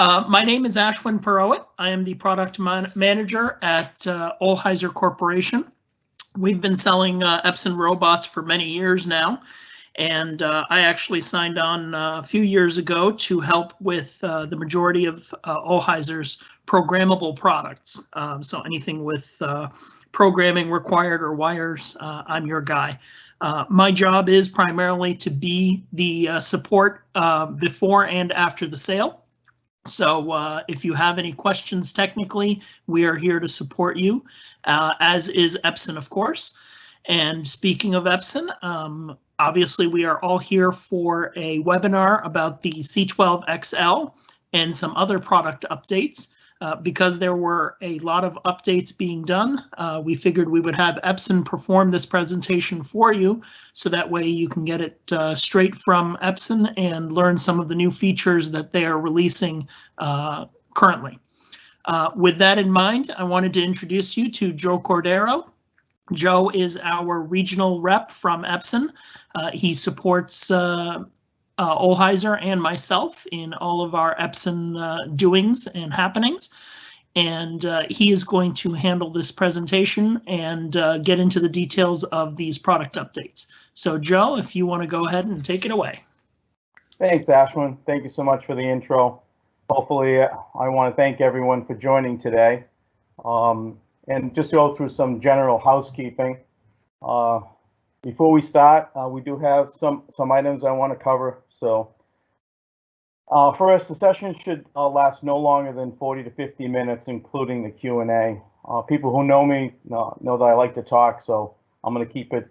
My name is Ashwin Perowit. I am the product manager at Olheiser Corporation. We've been selling Epson robots for many years now, and I actually signed on a few years ago to help with the majority of Olheiser's programmable products. So anything with programming required or wires, I'm your guy. My job is primarily to be the support before and after the sale. So if you have any questions technically, we are here to support you, as is Epson, of course. And speaking of Epson, obviously we are all here for a webinar about the C12XL and some other product updates. Because there were a lot of updates being done, we figured we would have Epson perform this presentation for you, so that way you can get it straight from Epson and learn some of the new features that they are releasing currently. With that in mind, I wanted to introduce you to Joe Cordero. Joe is our regional rep from Epson. He supports Olheiser and myself in all of our Epson doings and happenings. And he is going to handle this presentation and get into the details of these product updates. So Joe, if you want to go ahead and take it away. Thanks, Ashwin. Thank you so much for the intro. Hopefully, I want to thank everyone for joining today. And just go through some general housekeeping. Before we start, we do have some items I want to cover. So first, the session should last no longer than 40 to 50 minutes, including the Q&A. People who know me know that I like to talk, so I'm going to keep it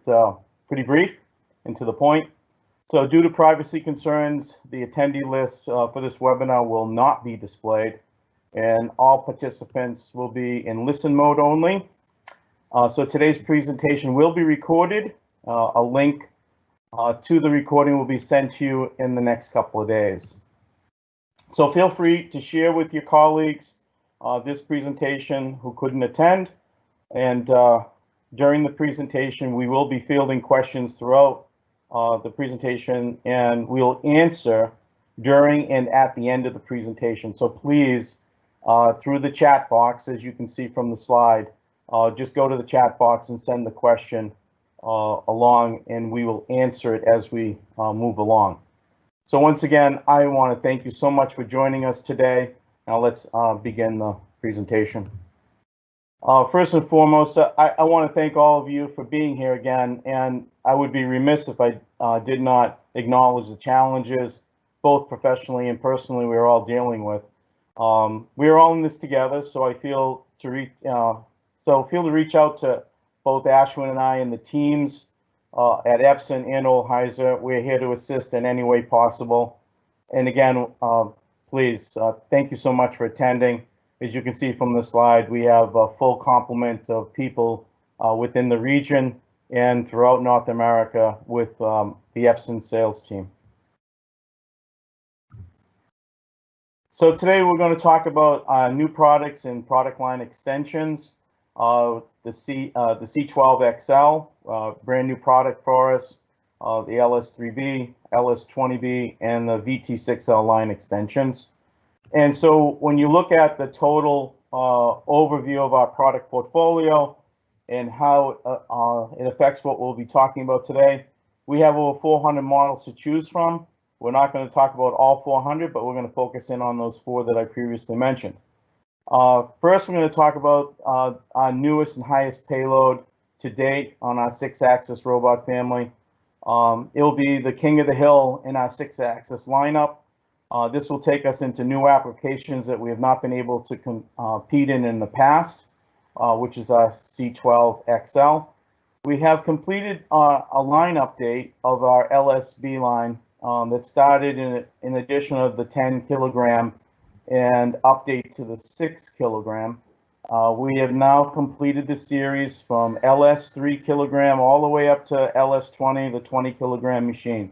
pretty brief and to the point. So due to privacy concerns, the attendee list for this webinar will not be displayed, and all participants will be in listen mode only. So today's presentation will be recorded. A link to the recording will be sent to you in the next couple of days. So feel free to share with your colleagues this presentation who couldn't attend. And during the presentation, we will be fielding questions throughout the presentation, and we'll answer during and at the end of the presentation. So please, through the chat box, as you can see from the slide, just go to the chat box and send the question along, and we will answer it as we move along. So once again, I want to thank you so much for joining us today. Now let's begin the presentation. First and foremost, I want to thank all of you for being here again, and I would be remiss if I did not acknowledge the challenges, both professionally and personally, we're all dealing with. We're all in this together, so I feel to reach out to both Ashwin and I and the teams at Epson and Olheiser. We're here to assist in any way possible. And again, please, thank you so much for attending. As you can see from the slide, we have a full complement of people within the region and throughout North America with the Epson sales team. So today we're going to talk about new products and product line extensions. The C12XL, brand new product for us, the LS3B, LS20B, and the VT6L line extensions. And so when you look at the total overview of our product portfolio and how it affects what we'll be talking about today, we have over 400 models to choose from. We're not going to talk about all 400, but we're going to focus in on those 4 that I previously mentioned. First, we're going to talk about our newest and highest payload to date on our 6-axis robot family. It'll be the king of the hill in our 6-axis lineup. This will take us into new applications that we have not been able to compete in the past, which is our C12XL. We have completed a line update of our LSB line that started in addition of the 10 kilogram and update to the 6 kilogram. We have now completed the series from LS 3 kilogram all the way up to LS20, the 20 kilogram machine.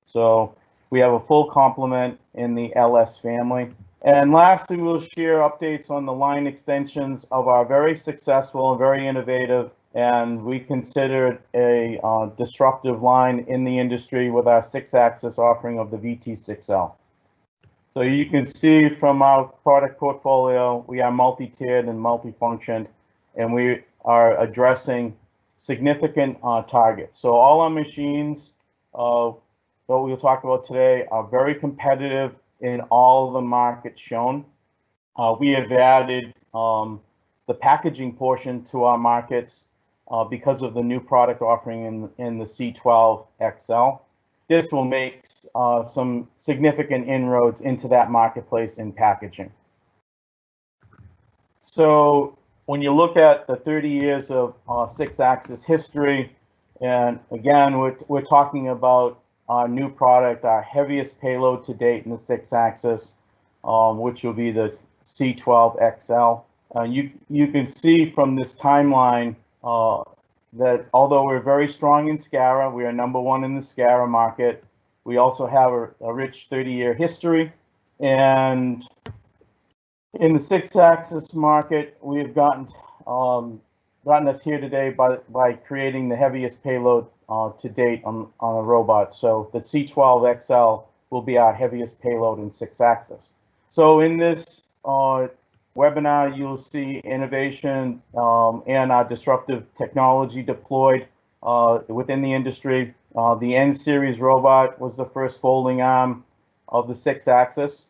So we have a full complement in the LS family. And lastly, we'll share updates on the line extensions of our very successful and very innovative, and we consider it a disruptive line in the industry with our 6-axis offering of the VT6L. So you can see from our product portfolio, we are multi-tiered and multi-functioned, and we are addressing significant targets. So all our machines, that we'll talk about today, are very competitive in all of the markets shown. We have added the packaging portion to our markets because of the new product offering in the C12XL. This will make some significant inroads into that marketplace in packaging. So when you look at the 30 years of 6-axis history, and again, we're talking about our new product, our heaviest payload to date in the 6-axis, which will be the C12XL. You can see from this timeline that although we're very strong in SACRA, we are #1 in the SACRA market. We also have a rich 30-year history. And in the 6-axis market, we have gotten us here today by creating the heaviest payload to date on a robot. So the C12XL will be our heaviest payload in 6-axis. So in this webinar, you'll see innovation and our disruptive technology deployed within the industry. The N-series robot was the first folding arm of the 6-axis.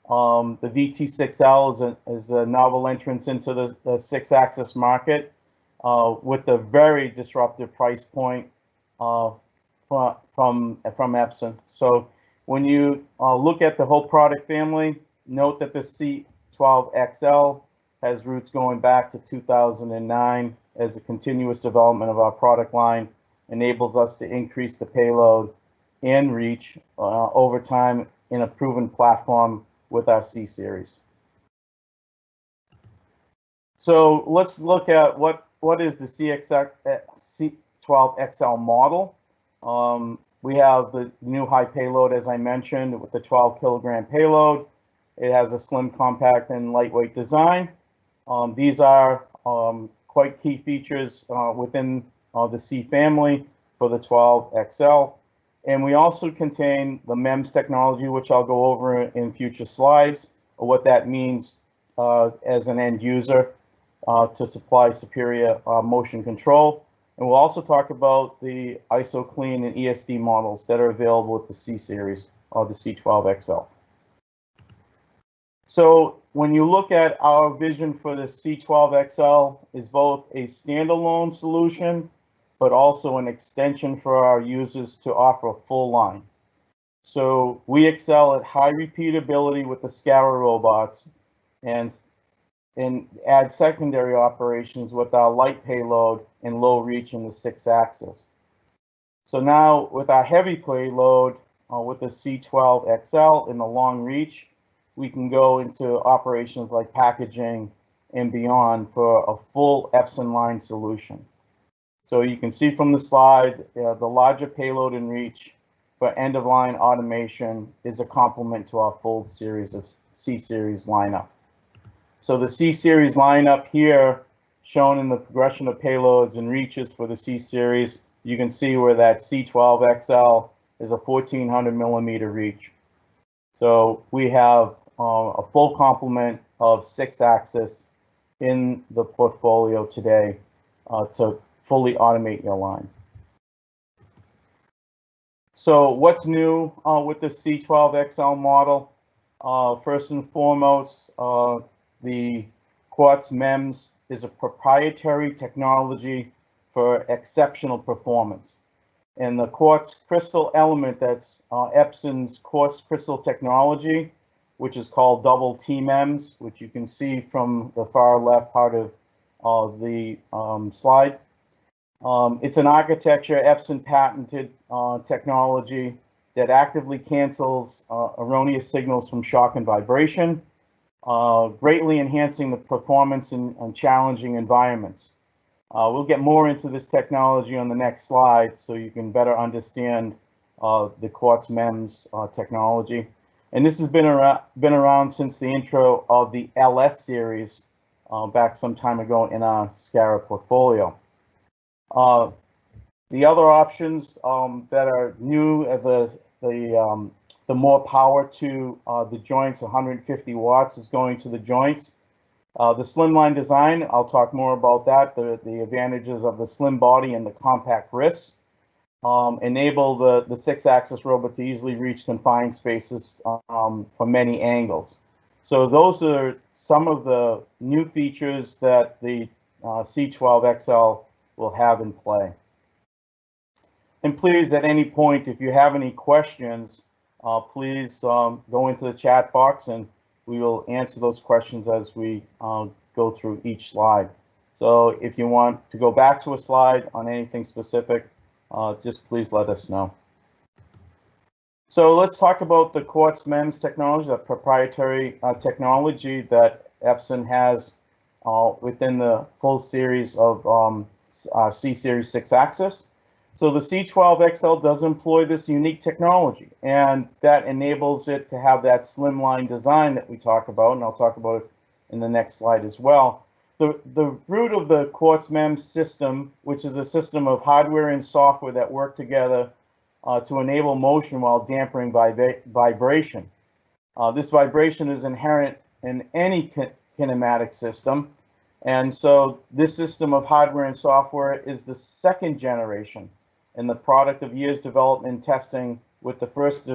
The VT6L is a novel entrance into the 6-axis market with a very disruptive price point from Epson. So when you look at the whole product family, note that the C12XL has roots going back to 2009 as a continuous development of our product line, enables us to increase the payload and reach over time in a proven platform with our C series. So let's look at what is the C12XL model. We have the new high payload, as I mentioned, with the 12-kilogram payload. It has a slim, compact, and lightweight design. These are quite key features within the C family for the 12XL. And we also contain the MEMS technology, which I'll go over in future slides, or what that means as an end user to supply superior motion control. And we'll also talk about the ISO clean and ESD models that are available with the C series or the C12XL. So when you look at our vision for the C12XL, is both a standalone solution, but also an extension for our users to offer a full line. So we excel at high repeatability with the SACRA robots and add secondary operations with our light payload and low reach in the 6-axis. So now with our heavy payload with the C12XL in the long reach, we can go into operations like packaging and beyond for a full Epson line solution. So you can see from the slide, the larger payload and reach for end-of-line automation is a complement to our full series of C-series lineup. So the C-series lineup here, shown in the progression of payloads and reaches for the C-series, you can see where that C12XL is a 1400 millimeter reach. So we have a full complement of 6-axis in the portfolio today to fully automate your line. So what's new with the C12XL model? First and foremost, the Quartz MEMS is a proprietary technology for exceptional performance. And the quartz crystal element, that's Epson's quartz crystal technology, which is called double T-MEMS, which you can see from the far left part of the slide. It's an architecture Epson patented technology that actively cancels erroneous signals from shock and vibration, greatly enhancing the performance in challenging environments. We'll get more into this technology on the next slide so you can better understand the Quartz MEMS technology. And this has been around since the intro of the LS series back some time ago in our SACRA portfolio. The other options that are new, the the more power to the joints, 150 watts is going to the joints. The slimline design, I'll talk more about that, the advantages of the slim body and the compact wrists. Enable the 6-axis robot to easily reach confined spaces from many angles. So those are some of the new features that the C12XL will have in play. And please, at any point, if you have any questions, please go into the chat box and we will answer those questions as we go through each slide. So if you want to go back to a slide on anything specific, just please let us know. So let's talk about the Quartz MEMS technology, the proprietary technology that Epson has within the full series of C-Series 6-axis. So the C12XL does employ this unique technology, and that enables it to have that slimline design that we talk about, and I'll talk about it in the next slide as well. The root of the Quartz MEMS system, which is a system of hardware and software that work together to enable motion while dampening vibration. This vibration is inherent in any kinematic system, and so this system of hardware and software is the second generation and the product of years development and testing, with the first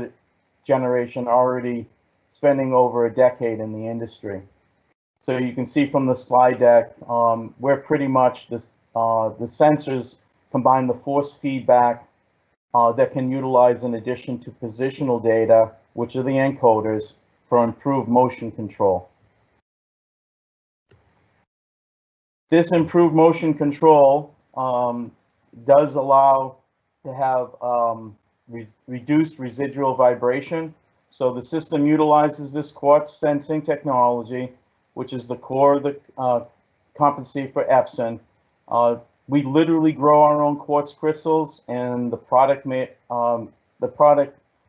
generation already spending over a decade in the industry. So you can see from the slide deck, where pretty much the sensors combine the force feedback that can utilize in addition to positional data, which are the encoders, for improved motion control. This improved motion control does allow to have reduced residual vibration. So the system utilizes this quartz sensing technology, which is the core of the competency for Epson. We literally grow our own quartz crystals, and the product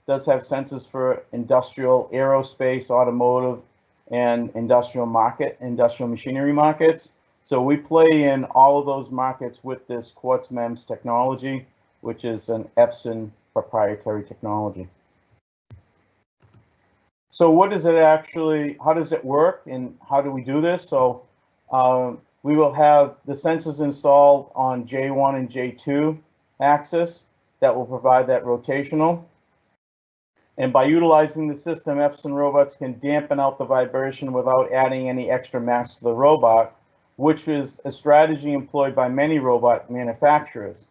does have sensors for industrial, aerospace, automotive, and industrial machinery markets. So we play in all of those markets with this Quartz MEMS technology, which is an Epson proprietary technology. So what is it actually, how does it work, and how do we do this? So we will have the sensors installed on J1 and J2 axis that will provide that rotational. And by utilizing the system, Epson robots can dampen out the vibration without adding any extra mass to the robot, which is a strategy employed by many robot manufacturers.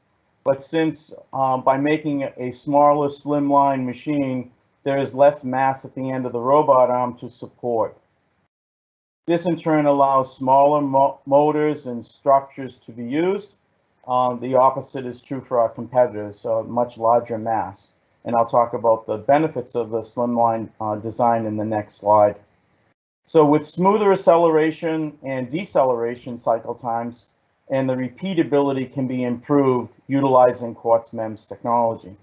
But since by making a smaller slimline machine, there is less mass at the end of the robot arm to support. This in turn allows smaller motors and structures to be used. The opposite is true for our competitors, so much larger mass. And I'll talk about the benefits of the slimline design in the next slide. So with smoother acceleration and deceleration cycle times, and the repeatability can be improved utilizing Quartz MEMS technology.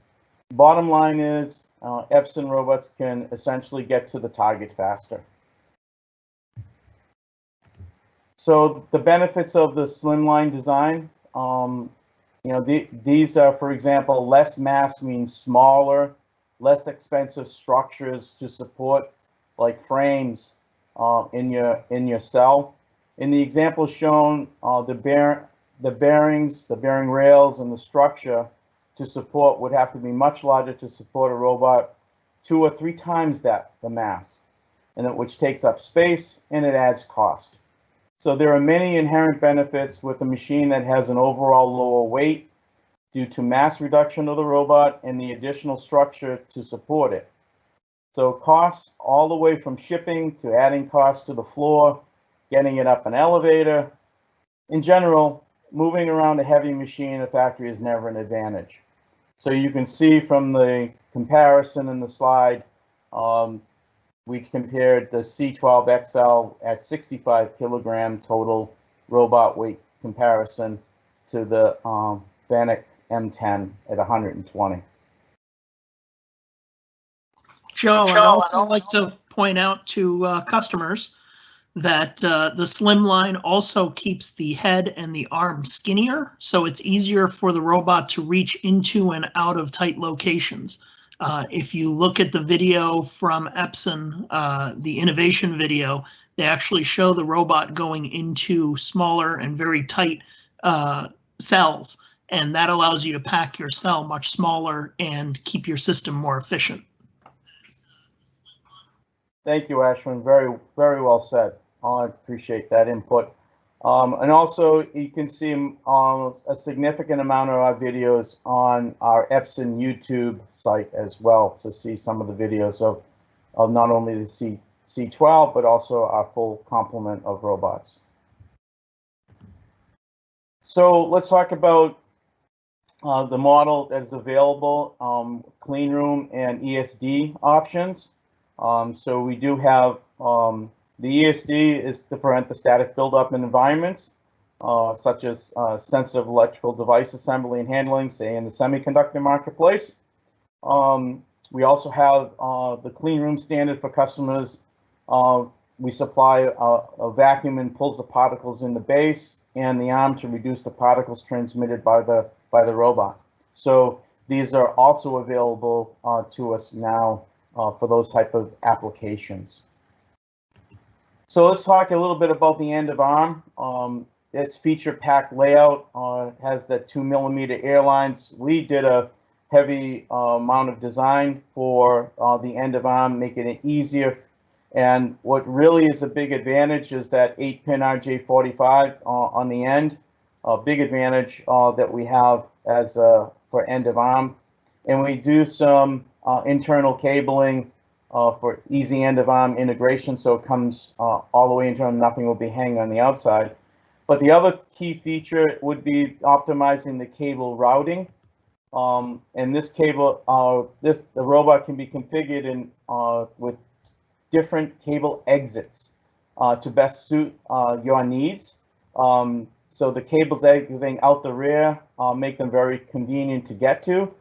Bottom line is, Epson robots can essentially get to the target faster. So the benefits of the slimline design, these are, for example, less mass means smaller, less expensive structures to support, like frames in your cell. In the example shown, the bearings, the bearing rails, and the structure to support would have to be much larger to support a robot 2 or 3 times the mass, and which takes up space and it adds cost. So there are many inherent benefits with a machine that has an overall lower weight due to mass reduction of the robot and the additional structure to support it. So costs all the way from shipping to adding costs to the floor, getting it up an elevator. In general, moving around a heavy machine in a factory is never an advantage. So you can see from the comparison in the slide, we compared the C12XL at 65 kilogram total robot weight comparison to the Vanek M10 at 120. Joe, I'd also like to point out to customers that the slimline also keeps the head and the arm skinnier, so it's easier for the robot to reach into and out of tight locations. If you look at the video from Epson, the innovation video, they actually show the robot going into smaller and very tight cells, and that allows you to pack your cell much smaller and keep your system more efficient. Thank you, Ashwin. Very, very well said. I appreciate that input. And also, you can see a significant amount of our videos on our Epson YouTube site as well. So see some of the videos of not only the C12, but also our full complement of robots. So let's talk about the model that is available, clean room and ESD options. So we do have the ESD is to prevent the static buildup in environments, such as sensitive electrical device assembly and handling, say in the semiconductor marketplace. We also have the clean room standard for customers. We supply a vacuum and pulls the particles in the base and the arm to reduce the particles transmitted by the robot. So these are also available to us now for those type of applications. So let's talk a little bit about the end of arm. Its feature packed layout has the 2mm airlines. We did a heavy amount of design for the end of arm, making it easier. And what really is a big advantage is that 8-pin RJ45 on the end. A big advantage that we have as for end of arm. And we do some internal cabling for easy end of arm integration, so it comes all the way into nothing will be hanging on the outside. But the other key feature would be optimizing the cable routing. And this cable, the robot can be configured in with different cable exits to best suit your needs. So the cables exiting out the rear make them very convenient to get to,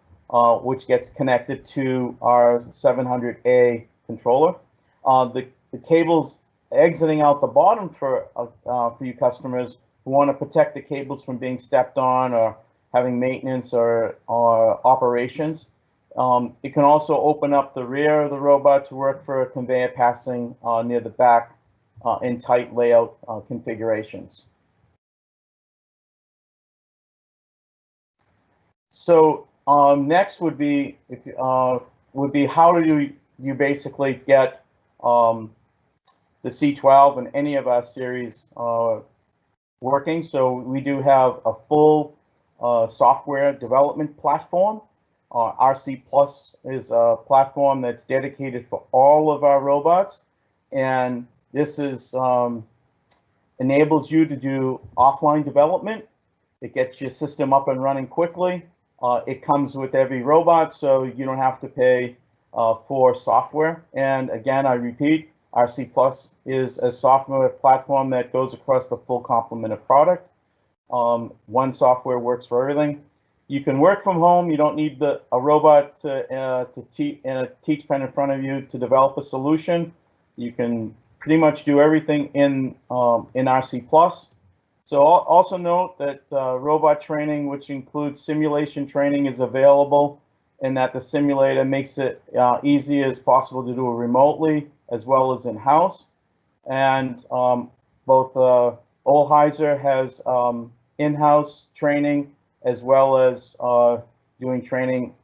which gets connected to our 700A controller. The cables exiting out the bottom for you customers who want to protect the cables from being stepped on or having maintenance or operations. It can also open up the rear of the robot to work for a conveyor passing near the back in tight layout configurations. So next would be how do you basically get the C12 and any of our series working. So we do have a full software development platform. RC Plus is a platform that's dedicated for all of our robots, and this is enables you to do offline development. It gets your system up and running quickly. It comes with every robot, so you don't have to pay for software. And again, I repeat, RC Plus is a software platform that goes across the full complement of product. One software works for everything. You can work from home. You don't need a robot to teach pen in front of you to develop a solution. You can pretty much do everything in RC Plus. So also note that robot training, which includes simulation training, is available, and that the simulator makes it easy as possible to do it remotely as well as in-house. And both Olheiser has in-house training as well as doing training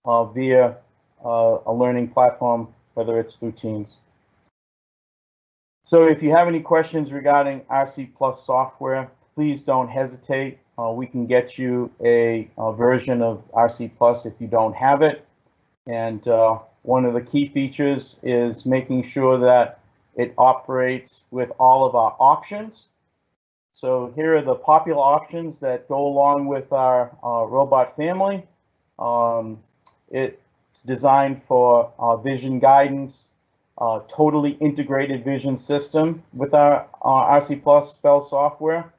via a learning platform, whether it's through Teams. So if you have any questions regarding RC Plus software, please don't hesitate. We can get you a version of RC Plus if you don't have it. And one of the key features is making sure that it operates with all of our options. So here are the popular options that go along with our robot family. It's designed for vision guidance, totally integrated vision system with our RC Plus SPEL software.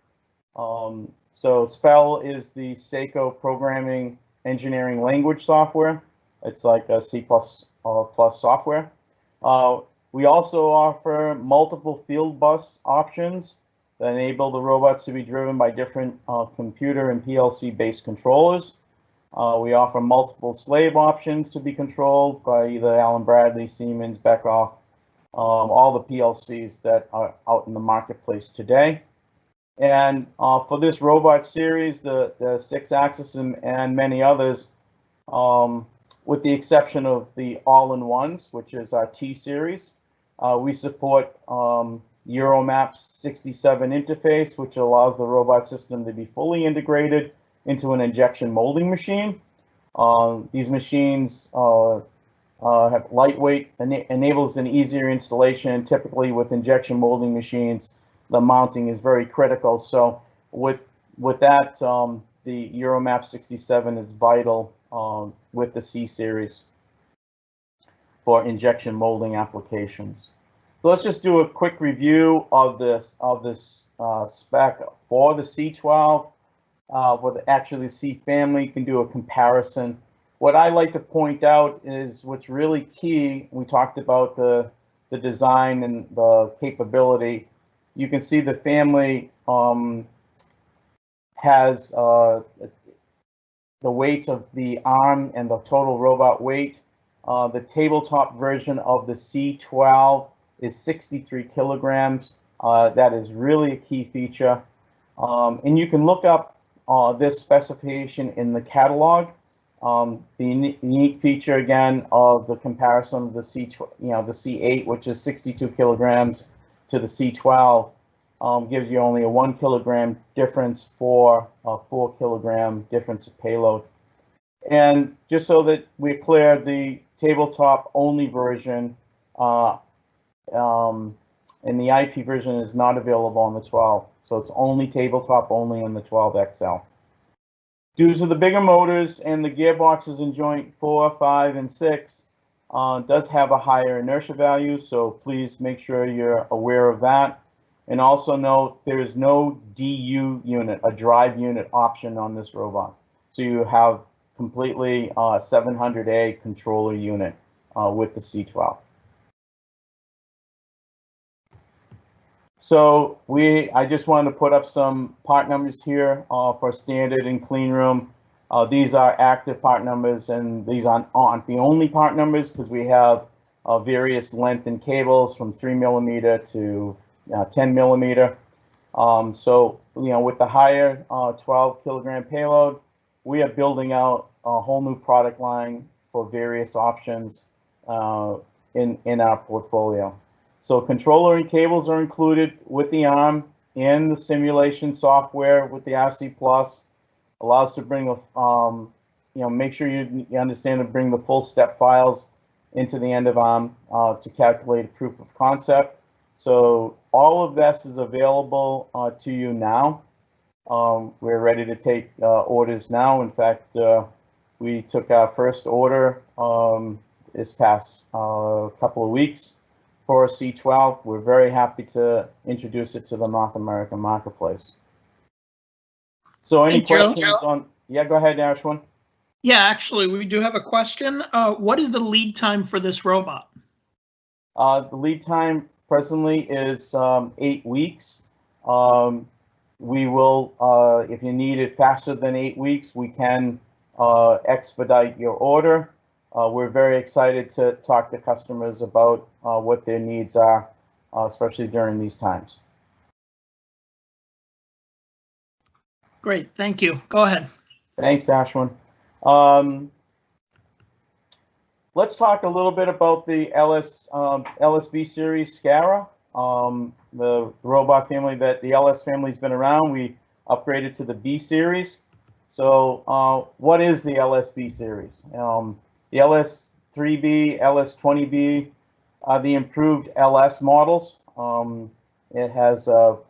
So SPEL is the SACRA programming engineering language software. It's like a C++ software. We also offer multiple field bus options that enable the robots to be driven by different computer and PLC-based controllers. We offer multiple slave options to be controlled by either Allen Bradley, Siemens, Beckhoff, all the PLCs that are out in the marketplace today. And for this robot series, the 6-axis and many others, with the exception of the all-in-ones, which is our T series, we support Euromap's 67 interface, which allows the robot system to be fully integrated into an injection molding machine. These machines have lightweight, enables an easier installation. Typically with injection molding machines, the mounting is very critical. So with that, the Euromap 67 is vital with the C series for injection molding applications. So let's just do a quick review of this spec for the C12. Actually the C family. You can do a comparison. What I like to point out is what's really key. We talked about the design and the capability. You can see the family has the weights of the arm and the total robot weight. The tabletop version of the C12 is 63 kilograms. That is really a key feature. And you can look up this specification in the catalog. The unique feature again of the comparison of the the C8, which is 62 kilograms, to the C12, gives you only a 1 kilogram difference for a 4 kilogram difference of payload. And just so that we're clear, the tabletop only version and the IP version is not available on the 12. So it's only tabletop only on the 12XL. Due to the bigger motors and the gearboxes in joint 4, 5, and 6, does have a higher inertia value, so please make sure you're aware of that. And also note there is no DU unit, a drive unit option on this robot. So you have completely 700A controller unit with the C12. So I just wanted to put up some part numbers here for standard and clean room. These are active part numbers, and these aren't the only part numbers because we have various length and cables from 3 millimeter to 10 millimeter. So with the higher 12 kilogram payload, we are building out a whole new product line for various options in our portfolio. So controller and cables are included with the ARM and the simulation software with the RC Plus. Allows to bring make sure you understand to bring the full step files into the end of ARM to calculate a proof of concept. So all of this is available to you now. We're ready to take orders now. In fact, we took our first order this past couple of weeks for C12. We're very happy to introduce it to the North American marketplace. So any questions on? Yeah, go ahead, Ashwin. Yeah, actually, we do have a question. What is the lead time for this robot? The lead time presently is 8 weeks. We will, if you need it faster than 8 weeks, we can expedite your order. We're very excited to talk to customers about what their needs are, especially during these times. Great, thank you. Go ahead. Thanks, Ashwin. Let's talk a little bit about the LSB series SACRA, the robot family that the LS family's been around. We upgraded to the B series. So what is the LSB series? The LS3B, LS20B are the improved LS models. It has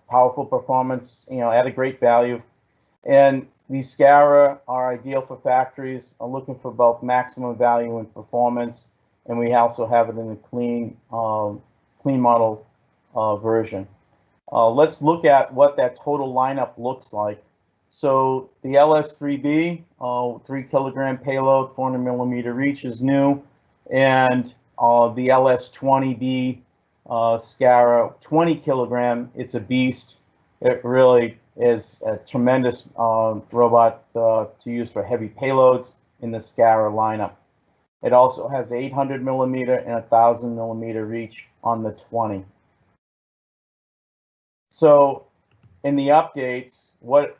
powerful performance, at a great value. And these SACRA are ideal for factories looking for both maximum value and performance. And we also have it in a clean model version. Let's look at what that total lineup looks like. So the LS3B, 3 kilogram payload, 400 millimeter reach is new. And the LS20B SACRA, 20 kilogram, it's a beast. It really is a tremendous robot to use for heavy payloads in the SACRA lineup. It also has 800 millimeter and 1000 millimeter reach on the 20. So in the updates, what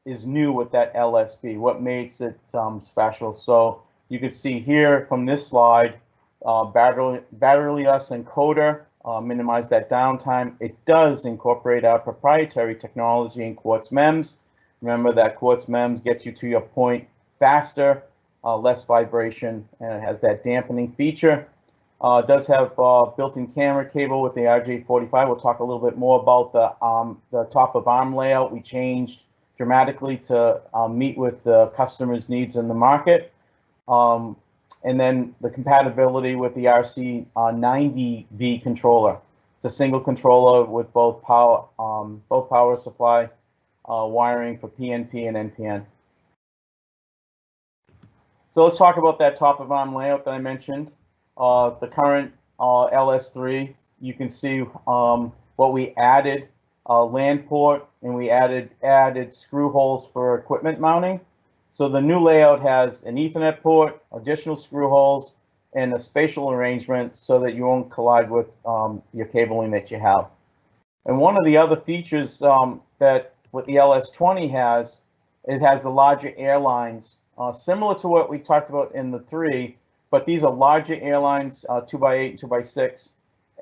is new with that LSB? What makes it special? So you can see here from this slide, batteryless encoder, minimize that downtime. It does incorporate our proprietary technology in quartz MEMS. Remember that quartz MEMS gets you to your point faster, less vibration, and it has that dampening feature. It does have built-in camera cable with the RJ45. We'll talk a little bit more about the top of arm layout. We changed dramatically to meet with the customer's needs in the market. And then the compatibility with the RC90B controller. It's a single controller with both power supply wiring for PNP and NPN. So let's talk about that top of arm layout that I mentioned. The current LS3, you can see what we added, LAN port, and we added screw holes for equipment mounting. So the new layout has an Ethernet port, additional screw holes, and a spatial arrangement so that you won't collide with your cabling that you have. And one of the other features that what the LS20 has, it has the larger airlines, similar to what we talked about in the 3, but these are larger airlines, 2x8, 2x6,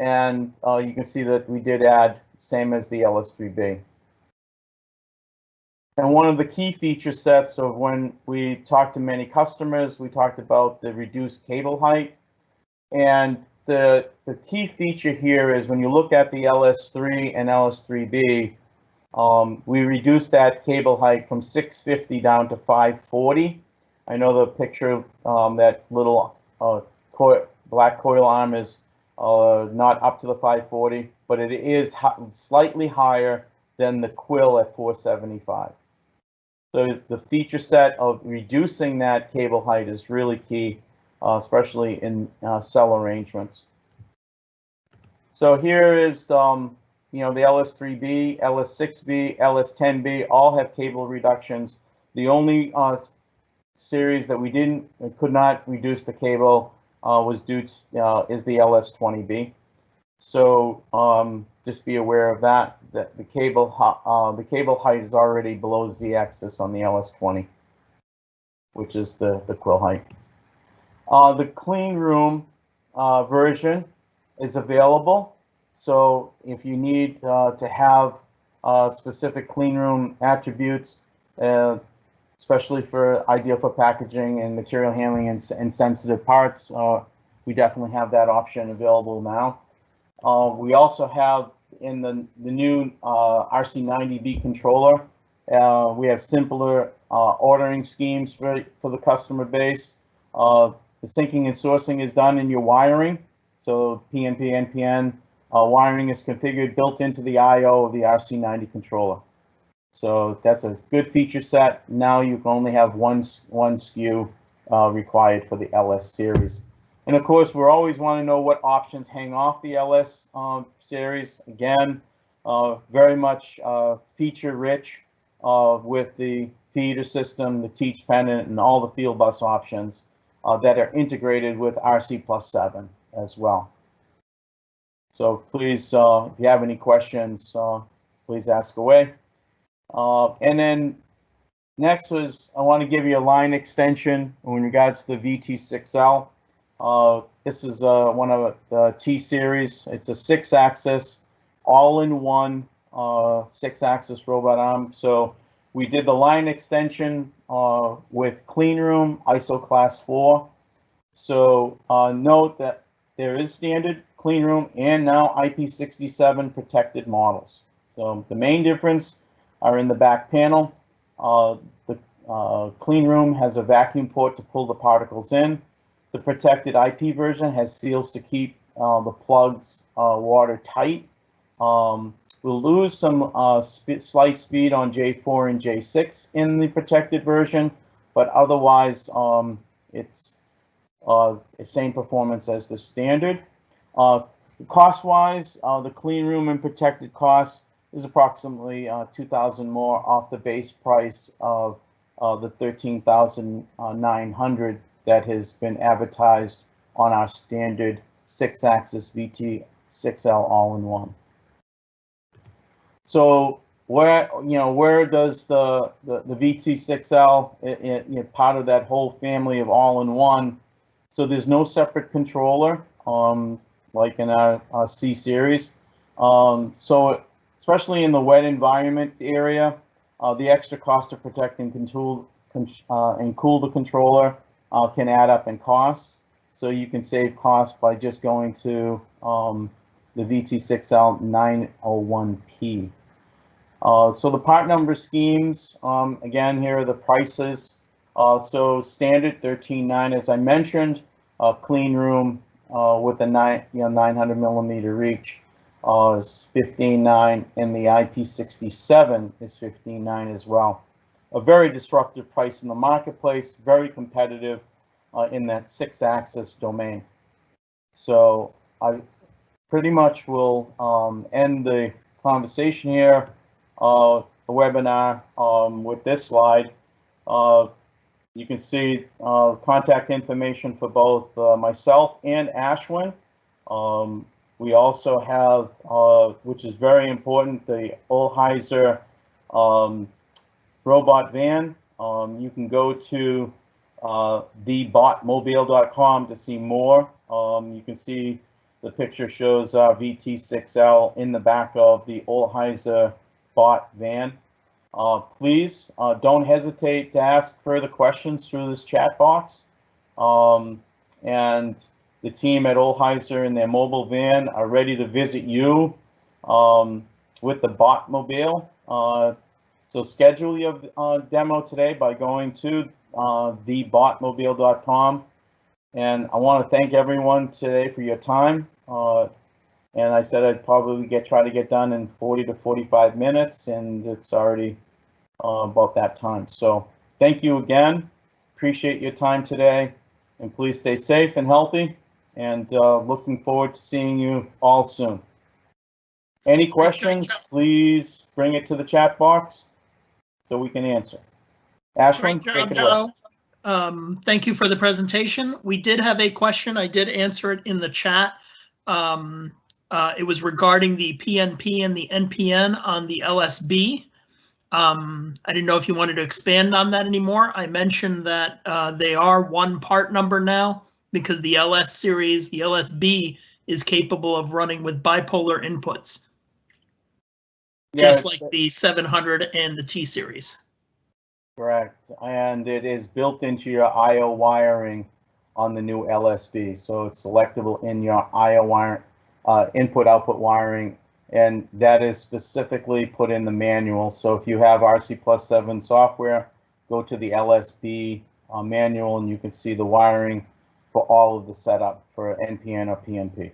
and you can see that we did add same as the LS3B. And one of the key feature sets of when we talked to many customers, we talked about the reduced cable height. And the key feature here is when you look at the LS3 and LS3B, we reduced that cable height from 650 down to 540. I know the picture of that little black coil arm is not up to the 540, but it is slightly higher than the Quill at 475. So the feature set of reducing that cable height is really key, especially in cell arrangements. So here is, the LS3B, LS6B, LS10B all have cable reductions. The only series that we could not reduce the cable was due to, is the LS20B. So just be aware of that. That the cable height is already below Z-axis on the LS20, which is the quill height. The clean room version is available. So if you need to have specific clean room attributes, especially ideal for packaging and material handling and sensitive parts, we definitely have that option available now. We also have in the new RC90B controller, we have simpler ordering schemes for the customer base. The syncing and sourcing is done in your wiring. So PNP, NPN wiring is configured built into the I/O of the RC90 controller. So that's a good feature set. Now you can only have one SKU required for the LS series. And of course, we're always want to know what options hang off the LS series. Again, very much feature rich with the feeder system, the teach pendant, and all the field bus options that are integrated with RC+7 as well. So please, if you have any questions, please ask away. And then next was, I want to give you a line extension in regards to the VT6L. This is one of the T series. It's a 6-axis, all-in-one 6-axis robot arm. So we did the line extension with clean room ISO class 4. So note that there is standard clean room and now IP67 protected models. So the main difference are in the back panel. The clean room has a vacuum port to pull the particles in. The protected IP version has seals to keep the plugs watertight. We'll lose some slight speed on J4 and J6 in the protected version, but otherwise it's the same performance as the standard. Cost-wise, the clean room and protected costs is approximately 2,000 more off the base price of the 13,900 that has been advertised on our standard 6-axis VT6L all-in-one. So where does the VT6L part of that whole family of all-in-one? So there's no separate controller like in our C series. So especially in the wet environment area, the extra cost of protect and cool the controller can add up in cost. So you can save costs by just going to the VT6L 901P. So the part number schemes, again, here are the prices. So standard 13.9, as I mentioned, clean room with a 900 millimeter reach is 15.9, and the IP67 is 15.9 as well. A very disruptive price in the marketplace, very competitive in that 6-axis domain. So I pretty much will end the conversation here, the webinar, with this slide. You can see contact information for both myself and Ashwin. We also have, which is very important, the Olheiser robot van. You can go to thebotmobile.com to see more. You can see the picture shows VT6L in the back of the Olheiser bot van. Please don't hesitate to ask further questions through this chat box. And the team at Olheiser in their mobile van are ready to visit you with the Botmobile. So schedule your demo today by going to thebotmobile.com. And I want to thank everyone today for your time. And I said I'd probably try to get done in 40 to 45 minutes, and it's already about that time. So thank you again. Appreciate your time today, and please stay safe and healthy, and looking forward to seeing you all soon. Any questions, please bring it to the chat box so we can answer. Ashwin, take it away. Thank you for the presentation. We did have a question. I did answer it in the chat. It was regarding the PNP and the NPN on the LSB. I didn't know if you wanted to expand on that anymore. I mentioned that they are one part number now because the LS series, the LSB, is capable of running with bipolar inputs, just like the 700 and the T series. Correct, and it is built into your I/O wiring on the new LSB, so it's selectable in your I/O wire, input-output wiring, and that is specifically put in the manual. So if you have RC+7 software, go to the LSB manual, and you can see the wiring for all of the setup for NPN or PNP.